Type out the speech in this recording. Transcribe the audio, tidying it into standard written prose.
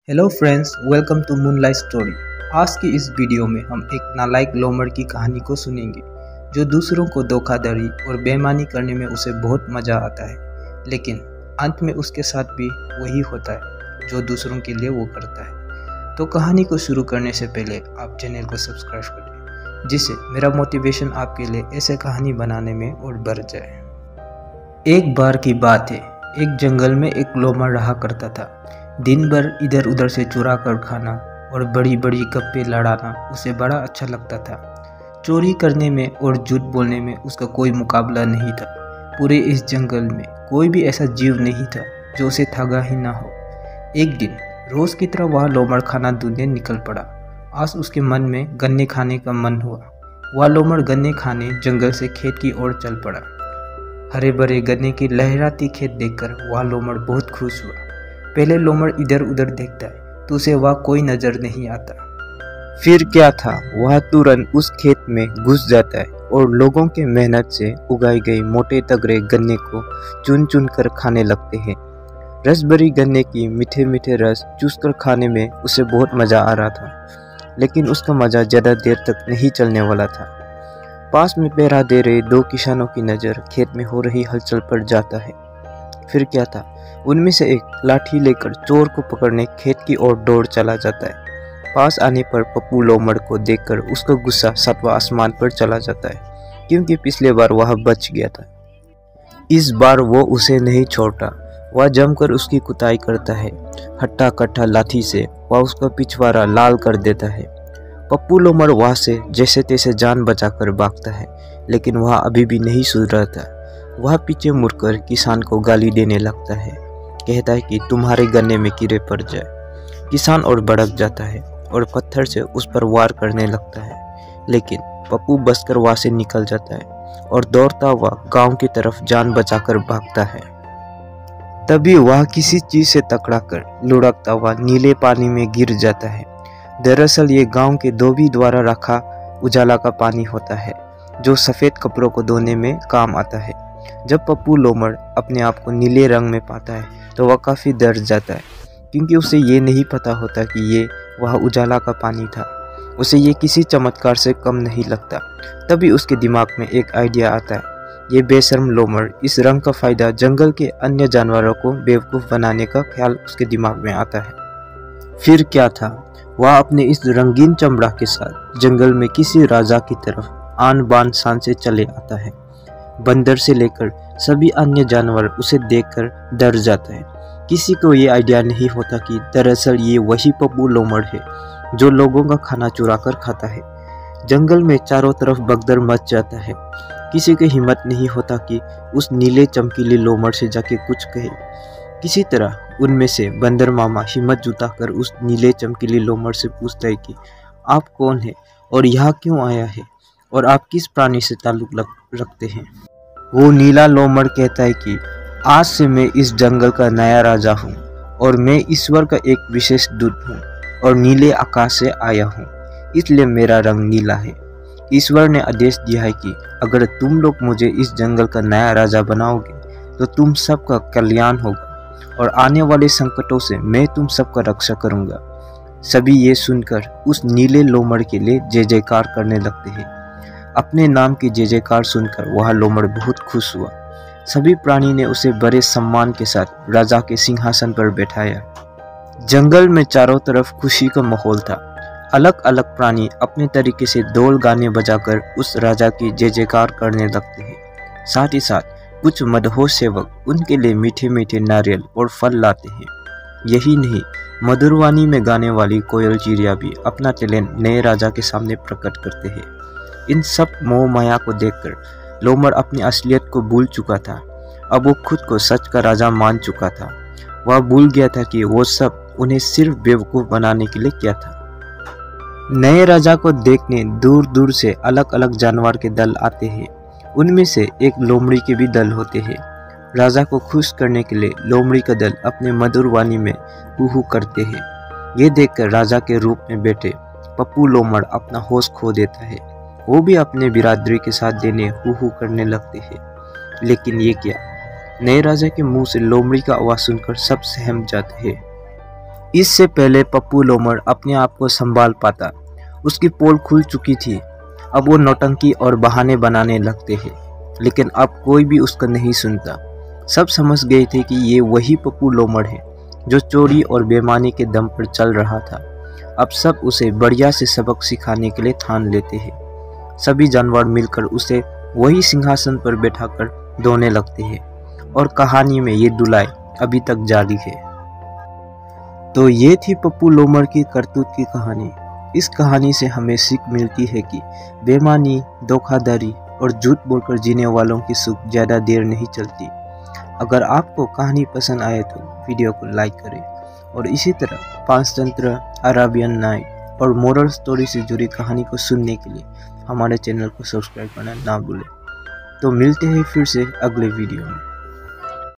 Hello friends, welcome to moonlight story. आज की इस वीडियो में हम एक नालायक लोमड़ की कहानी को सुनेंगे जो दूसरों को धोखाधड़ी और बेईमानी करने में उसे बहुत मज़ा आता है, लेकिन अंत में उसके साथ भी वही होता है जो दूसरों के लिए वो करता है। तो कहानी को शुरू करने से पहले आप चैनल को सब्सक्राइब कर दें, जिससे मेरा मोटिवेशन आपके लिए ऐसे कहानी बनाने में और बढ़ जाए। एक बार की बात है, एक जंगल में एक लोमड़ रहा करता था। दिन भर इधर उधर से चुरा कर खाना और बड़ी बड़ी गप्पे लड़ाना उसे बड़ा अच्छा लगता था। चोरी करने में और झूठ बोलने में उसका कोई मुकाबला नहीं था। पूरे इस जंगल में कोई भी ऐसा जीव नहीं था जो उसे ठगा ही ना हो। एक दिन रोज की तरह वह लोमड़ खाना ढूंढने निकल पड़ा। आज उसके मन में गन्ने खाने का मन हुआ। वह लोमड़ गन्ने खाने जंगल से खेत की ओर चल पड़ा। हरे भरे गन्ने की लहराती खेत देखकर वह लोमड़ बहुत खुश हुआ। पहले लोमड़ इधर उधर देखता है तो उसे वह कोई नजर नहीं आता। फिर क्या था, वह तुरंत उस खेत में घुस जाता है और लोगों के मेहनत से उगाई गई मोटे तगड़े गन्ने को चुन चुन कर खाने लगते हैं। रस भरी गन्ने की मीठे मीठे रस चूस कर खाने में उसे बहुत मजा आ रहा था, लेकिन उसका मजा ज्यादा देर तक नहीं चलने वाला था। पास में पहरा दे रहे दो किसानों की नजर खेत में हो रही हलचल पर जाता है। फिर क्या था, उनमें से एक लाठी लेकर चोर को पकड़ने खेत की ओर दौड़ चला जाता है। पास आने पर पप्पू लोमड़ को देखकर उसका गुस्सा सातवां आसमान पर चला जाता है, क्योंकि पिछले बार वह बच गया था। इस बार वो उसे नहीं छोड़ता। वह जमकर उसकी कुताई करता है। हट्टा कट्टा लाठी से वह उसका पिछवाड़ा लाल कर देता है। पप्पू लोमड़ वहां से जैसे तैसे जान बचाकर भागता है, लेकिन वह अभी भी नहीं सुधरता। वह पीछे मुड़कर किसान को गाली देने लगता है। कहता है कि तुम्हारे गन्ने में कीड़े पड़ जाए। किसान और भड़क जाता है और पत्थर से उस पर वार करने लगता है, लेकिन पप्पू बचकर वहां से निकल जाता है और दौड़ता हुआ गांव की तरफ जान बचाकर भागता है। तभी वह किसी चीज से टकराकर लुढ़कता हुआ नीले पानी में गिर जाता है। दरअसल ये गांव के धोबी द्वारा रखा उजाला का पानी होता है, जो सफेद कपड़ों को धोने में काम आता है। जब पप्पू लोमड़ अपने आप को नीले रंग में पाता है तो वह काफ़ी डर जाता है, क्योंकि उसे ये नहीं पता होता कि ये वह उजाला का पानी था। उसे ये किसी चमत्कार से कम नहीं लगता। तभी उसके दिमाग में एक आइडिया आता है। ये बेशर्म लोमड़ इस रंग का फ़ायदा जंगल के अन्य जानवरों को बेवकूफ़ बनाने का ख्याल उसके दिमाग में आता है। फिर क्या था, वह अपने इस रंगीन चमड़ा के साथ जंगल में किसी राजा की तरफ आन बान शान से चले आता है। बंदर से लेकर सभी अन्य जानवर उसे देखकर डर जाता है। किसी को ये आइडिया नहीं होता कि दरअसल ये वही पप्पू लोमड़ है जो लोगों का खाना चुरा कर खाता है। जंगल में चारों तरफ भगदड़ मच जाता है। किसी की हिम्मत नहीं होता कि उस नीले चमकीले लोमड़ से जाके कुछ कहे। किसी तरह उनमें से बंदर मामा हिम्मत जुटाकर उस नीले चमकीले लोमड़ से पूछता है कि आप कौन है और यहाँ क्यों आया है और आप किस प्राणी से ताल्लुक रखते हैं। वो नीला लोमड़ कहता है कि आज से मैं इस जंगल का नया राजा हूँ और मैं ईश्वर का एक विशेष दूत हूँ और नीले आकाश से आया हूँ, इसलिए मेरा रंग नीला है। ईश्वर ने आदेश दिया है कि अगर तुम लोग मुझे इस जंगल का नया राजा बनाओगे तो तुम सबका कल्याण होगा और आने वाले संकटों से मैं तुम सबका रक्षा करूँगा। सभी ये सुनकर उस नीले लोमड़ के लिए जय जयकार करने लगते हैं। अपने नाम की जय जयकार सुनकर वह लोमड़ बहुत खुश हुआ। सभी प्राणी ने उसे बड़े सम्मान के साथ राजा के सिंहासन पर बैठाया। जंगल में चारों तरफ खुशी का माहौल था। अलग अलग प्राणी अपने तरीके से ढोल गाने बजाकर उस राजा की जय जयकार करने लगते हैं। साथ ही साथ कुछ मदहोश सेवक उनके लिए मीठे मीठे नारियल और फल लाते हैं। यही नहीं, मधुरवाणी में गाने वाली कोयल चिड़िया भी अपना टैलेंट नए राजा के सामने प्रकट करते हैं। इन सब मोह माया को देखकर लोमड़ अपनी असलियत को भूल चुका था। अब वो खुद को सच का राजा मान चुका था। वह भूल गया था कि वो सब उन्हें सिर्फ बेवकूफ़ बनाने के लिए किया था। नए राजा को देखने दूर दूर से अलग अलग जानवर के दल आते हैं। उनमें से एक लोमड़ी के भी दल होते हैं। राजा को खुश करने के लिए लोमड़ी का दल अपने मधुर वाणी में हू करते हैं। ये देखकर राजा के रूप में बैठे पप्पू लोमड़ अपना होश खो देता है। वो भी अपने बिरादरी के साथ देने हू करने लगते हैं। लेकिन ये क्या, नए राजा के मुंह से लोमड़ी का आवाज़ सुनकर सब सहम जाते हैं। इससे पहले पप्पू लोमड़ अपने आप को संभाल पाता, उसकी पोल खुल चुकी थी। अब वो नौटंकी और बहाने बनाने लगते हैं, लेकिन अब कोई भी उसका नहीं सुनता। सब समझ गए थे कि ये वही पप्पू लोमड़ है जो चोरी और बेईमानी के दम पर चल रहा था। अब सब उसे बढ़िया से सबक सिखाने के लिए ठान लेते हैं। सभी जानवर मिलकर उसे वही सिंहासन पर बैठाकर धोने लगते हैं और कहानी में ये धुलाई अभी तक जारी है। तो ये थी पप्पू लोमड़ की करतूत की कहानी। इस कहानी से हमें सीख मिलती है कि बेईमानी, धोखाधड़ी और झूठ बोलकर जीने वालों की सुख ज़्यादा देर नहीं चलती। अगर आपको कहानी पसंद आए तो वीडियो को लाइक करें और इसी तरह पंचतंत्र, अरेबियन नाइट और मोरल स्टोरी से जुड़ी कहानी को सुनने के लिए हमारे चैनल को सब्सक्राइब करना ना भूलें। तो मिलते हैं फिर से अगले वीडियो में।